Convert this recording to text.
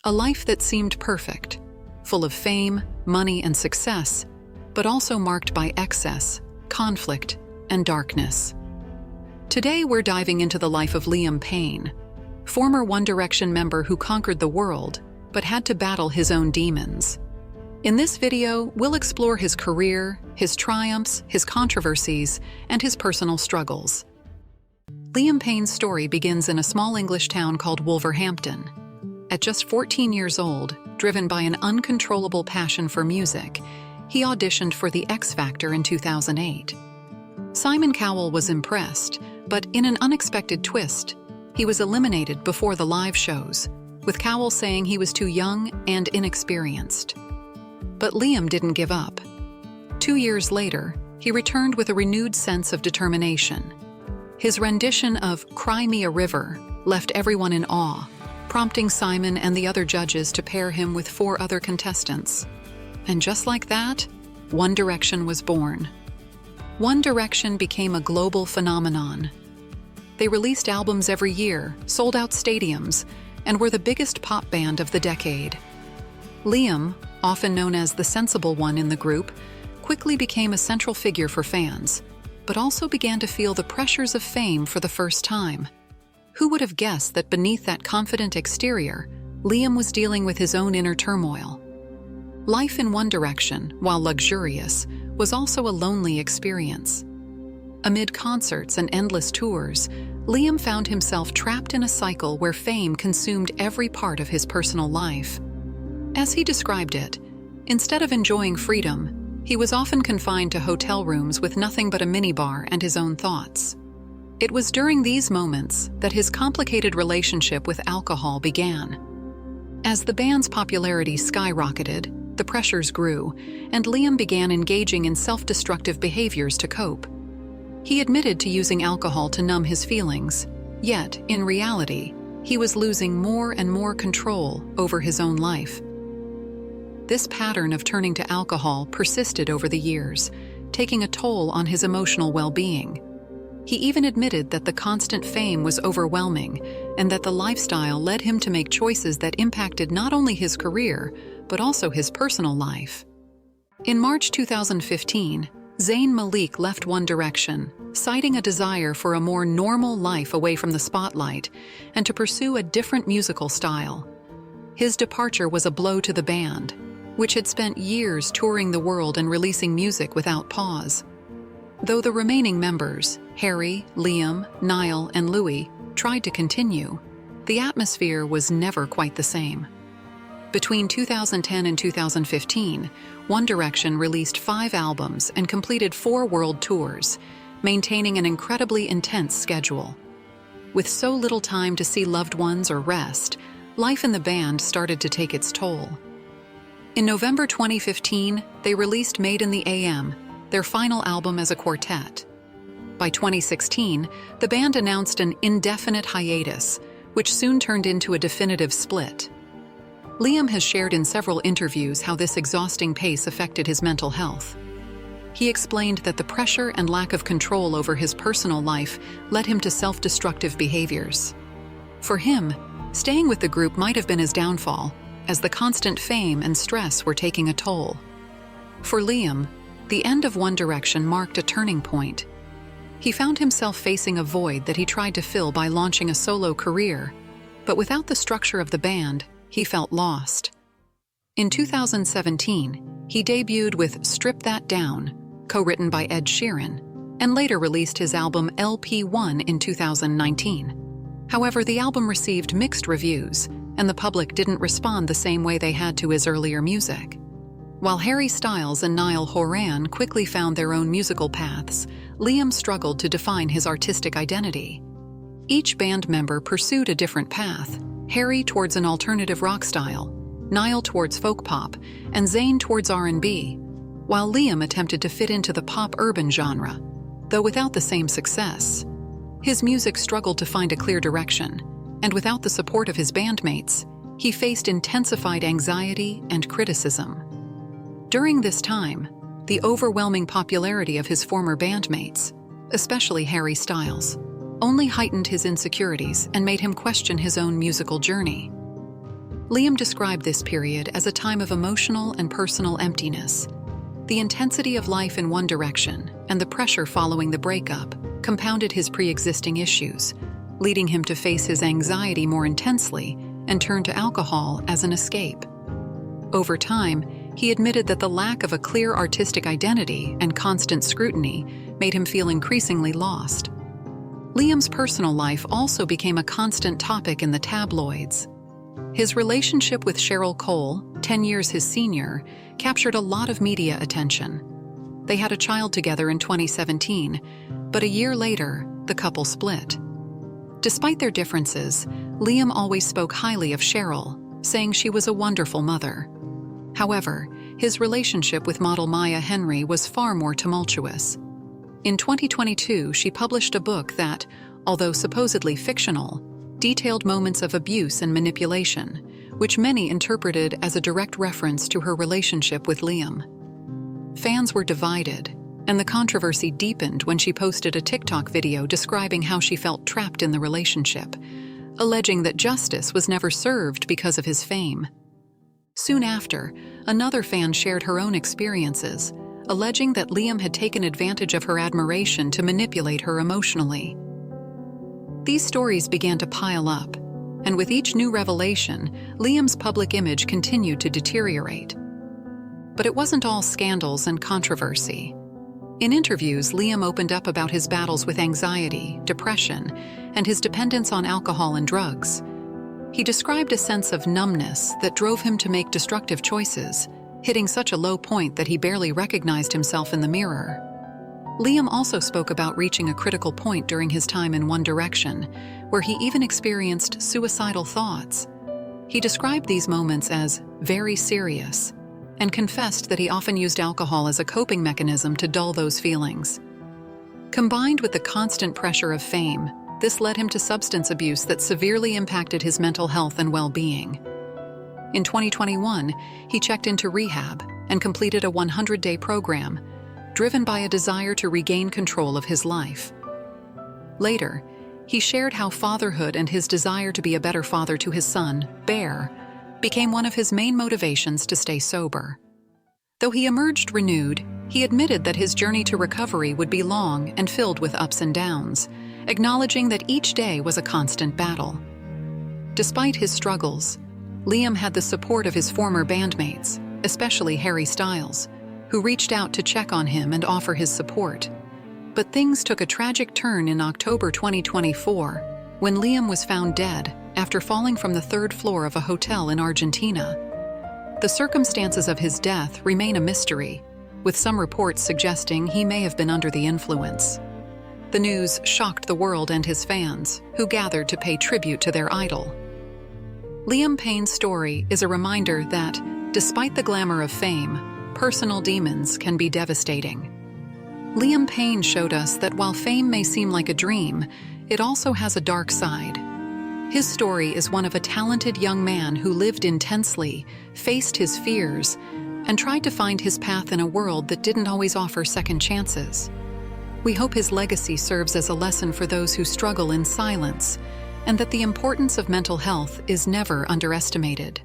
A life that seemed perfect, full of fame, money, and success, but also marked by excess, conflict, and darkness. Today we're diving into the life of Liam Payne, former One Direction member who conquered the world, but had to battle his own demons. In this video, we'll explore his career, his triumphs, his controversies, and his personal struggles. Liam Payne's story begins in a small English town called Wolverhampton. At just 14 years old, driven by an uncontrollable passion for music, he auditioned for the X Factor in 2008. Simon Cowell was impressed, but in an unexpected twist, he was eliminated before the live shows, with Cowell saying he was too young and inexperienced. But Liam didn't give up. 2 years later, he returned with a renewed sense of determination. His rendition of "Cry Me a River" left everyone in awe, prompting Simon and the other judges to pair him with 4 other contestants. And just like that, One Direction was born. One Direction became a global phenomenon. They released albums every year, sold out stadiums, and were the biggest pop band of the decade. Liam, often known as the sensible one in the group, quickly became a central figure for fans, but also began to feel the pressures of fame for the first time. Who would have guessed that beneath that confident exterior, Liam was dealing with his own inner turmoil? Life in One Direction, while luxurious, was also a lonely experience. Amid concerts and endless tours, Liam found himself trapped in a cycle where fame consumed every part of his personal life. As he described it, instead of enjoying freedom, he was often confined to hotel rooms with nothing but a minibar and his own thoughts. It was during these moments that his complicated relationship with alcohol began. As the band's popularity skyrocketed, the pressures grew, and Liam began engaging in self-destructive behaviors to cope. He admitted to using alcohol to numb his feelings, yet, in reality, he was losing more and more control over his own life. This pattern of turning to alcohol persisted over the years, taking a toll on his emotional well-being. He even admitted that the constant fame was overwhelming and that the lifestyle led him to make choices that impacted not only his career, but also his personal life. In March 2015, Zayn Malik left One Direction, citing a desire for a more normal life away from the spotlight and to pursue a different musical style. His departure was a blow to the band, which had spent years touring the world and releasing music without pause. Though the remaining members, Harry, Liam, Niall, and Louis, tried to continue, the atmosphere was never quite the same. Between 2010 and 2015, One Direction released 5 albums and completed 4 world tours, maintaining an incredibly intense schedule. With so little time to see loved ones or rest, life in the band started to take its toll. In November 2015, they released Made in the AM, their final album as a quartet. By 2016, the band announced an indefinite hiatus, which soon turned into a definitive split. Liam has shared in several interviews how this exhausting pace affected his mental health. He explained that the pressure and lack of control over his personal life led him to self-destructive behaviors. For him, staying with the group might have been his downfall, as the constant fame and stress were taking a toll. For Liam, the end of One Direction marked a turning point. He found himself facing a void that he tried to fill by launching a solo career, but without the structure of the band, he felt lost. In 2017, he debuted with Strip That Down, co-written by Ed Sheeran, and later released his album LP1 in 2019. However, the album received mixed reviews, and the public didn't respond the same way they had to his earlier music. While Harry Styles and Niall Horan quickly found their own musical paths, Liam struggled to define his artistic identity. Each band member pursued a different path, Harry towards an alternative rock style, Niall towards folk pop, and Zayn towards R&B, while Liam attempted to fit into the pop-urban genre, though without the same success. His music struggled to find a clear direction, and without the support of his bandmates, he faced intensified anxiety and criticism. During this time, the overwhelming popularity of his former bandmates, especially Harry Styles, only heightened his insecurities and made him question his own musical journey. Liam described this period as a time of emotional and personal emptiness. The intensity of life in one direction and the pressure following the breakup compounded his pre-existing issues, leading him to face his anxiety more intensely and turn to alcohol as an escape. Over time, he admitted that the lack of a clear artistic identity and constant scrutiny made him feel increasingly lost. Liam's personal life also became a constant topic in the tabloids. His relationship with Cheryl Cole, 10 years his senior, captured a lot of media attention. They had a child together in 2017, but a year later, the couple split. Despite their differences, Liam always spoke highly of Cheryl, saying she was a wonderful mother. However, his relationship with model Maya Henry was far more tumultuous. In 2022, she published a book that, although supposedly fictional, detailed moments of abuse and manipulation, which many interpreted as a direct reference to her relationship with Liam. Fans were divided, and the controversy deepened when she posted a TikTok video describing how she felt trapped in the relationship, alleging that justice was never served because of his fame. Soon after, another fan shared her own experiences, alleging that Liam had taken advantage of her admiration to manipulate her emotionally. These stories began to pile up, and with each new revelation, Liam's public image continued to deteriorate. But it wasn't all scandals and controversy. In interviews, Liam opened up about his battles with anxiety, depression, and his dependence on alcohol and drugs. He described a sense of numbness that drove him to make destructive choices, hitting such a low point that he barely recognized himself in the mirror. Liam also spoke about reaching a critical point during his time in One Direction, where he even experienced suicidal thoughts. He described these moments as very serious and confessed that he often used alcohol as a coping mechanism to dull those feelings. Combined with the constant pressure of fame, this led him to substance abuse that severely impacted his mental health and well-being. In 2021, he checked into rehab and completed a 100-day program, driven by a desire to regain control of his life. Later, he shared how fatherhood and his desire to be a better father to his son, Bear, became one of his main motivations to stay sober. Though he emerged renewed, he admitted that his journey to recovery would be long and filled with ups and downs, acknowledging that each day was a constant battle. Despite his struggles, Liam had the support of his former bandmates, especially Harry Styles, who reached out to check on him and offer his support. But things took a tragic turn in October 2024, when Liam was found dead after falling from the third floor of a hotel in Argentina. The circumstances of his death remain a mystery, with some reports suggesting he may have been under the influence. The news shocked the world and his fans, who gathered to pay tribute to their idol. Liam Payne's story is a reminder that, despite the glamour of fame, personal demons can be devastating. Liam Payne showed us that while fame may seem like a dream, it also has a dark side. His story is one of a talented young man who lived intensely, faced his fears, and tried to find his path in a world that didn't always offer second chances. We hope his legacy serves as a lesson for those who struggle in silence, and that the importance of mental health is never underestimated.